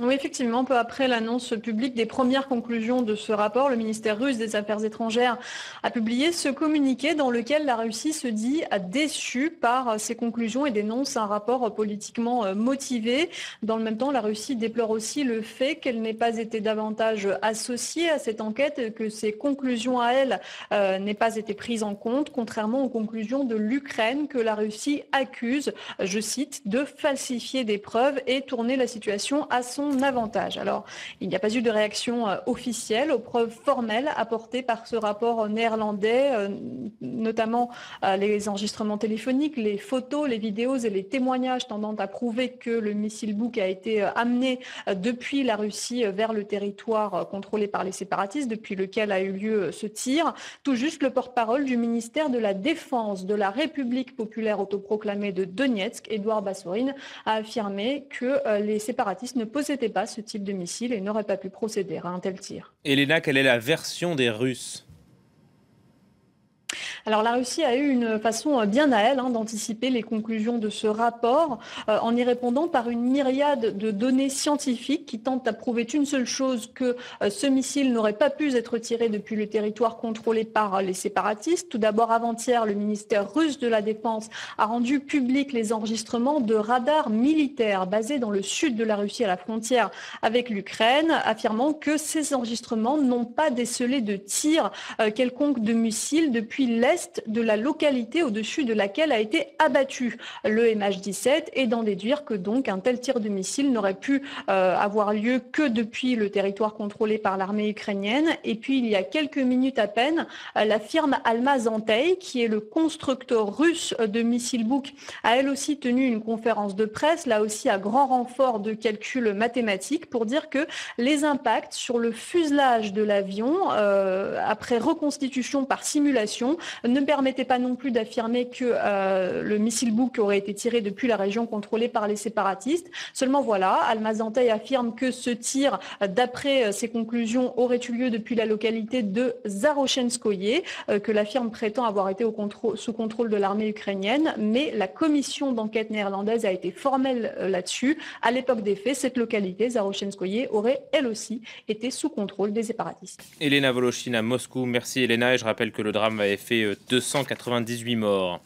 Oui, effectivement, peu après l'annonce publique des premières conclusions de ce rapport, le ministère russe des Affaires étrangères a publié ce communiqué dans lequel la Russie se dit déçue par ces conclusions et dénonce un rapport politiquement motivé. Dans le même temps, la Russie déplore aussi le fait qu'elle n'ait pas été davantage associée à cette enquête, que ses conclusions à elle n'aient pas été prises en compte, contrairement aux conclusions de l'Ukraine que la Russie accuse, je cite, de falsifier des preuves et tourner la situation à son avantage. Alors, il n'y a pas eu de réaction officielle aux preuves formelles apportées par ce rapport néerlandais, notamment les enregistrements téléphoniques, les photos, les vidéos et les témoignages tendant à prouver que le missile Buk a été amené depuis la Russie vers le territoire contrôlé par les séparatistes, depuis lequel a eu lieu ce tir. Tout juste le porte-parole du ministère de la Défense de la République populaire autoproclamée de Donetsk, Édouard Bassorine, a affirmé que les séparatistes ne possédaient pas ce type de missile et n'auraient pas pu procéder à un tel tir. Elena, quelle est la version des Russes? Alors la Russie a eu une façon bien à elle d'anticiper les conclusions de ce rapport en y répondant par une myriade de données scientifiques qui tentent à prouver une seule chose, que ce missile n'aurait pas pu être tiré depuis le territoire contrôlé par les séparatistes. Tout d'abord, avant-hier, le ministère russe de la Défense a rendu public les enregistrements de radars militaires basés dans le sud de la Russie à la frontière avec l'Ukraine, affirmant que ces enregistrements n'ont pas décelé de tir quelconque de missile depuis l'est de la localité au-dessus de laquelle a été abattu le MH17, et d'en déduire que donc un tel tir de missile n'aurait pu avoir lieu que depuis le territoire contrôlé par l'armée ukrainienne. Et puis il y a quelques minutes à peine, la firme Almaz Antey, qui est le constructeur russe de missiles Buk, a elle aussi tenu une conférence de presse, là aussi à grand renfort de calculs mathématiques, pour dire que les impacts sur le fuselage de l'avion, après reconstitution par simulation, ne permettaient pas non plus d'affirmer que le missile Buk aurait été tiré depuis la région contrôlée par les séparatistes. Seulement voilà, Almaz Antey affirme que ce tir, d'après ses conclusions, aurait eu lieu depuis la localité de Zarochenskoye, que la firme prétend avoir été sous contrôle de l'armée ukrainienne, mais la commission d'enquête néerlandaise a été formelle là-dessus. À l'époque des faits, cette localité, Zarochenskoye, aurait elle aussi été sous contrôle des séparatistes. Elena Voloshin à Moscou. Merci Elena, et je rappelle que le drame avait fait 298 morts.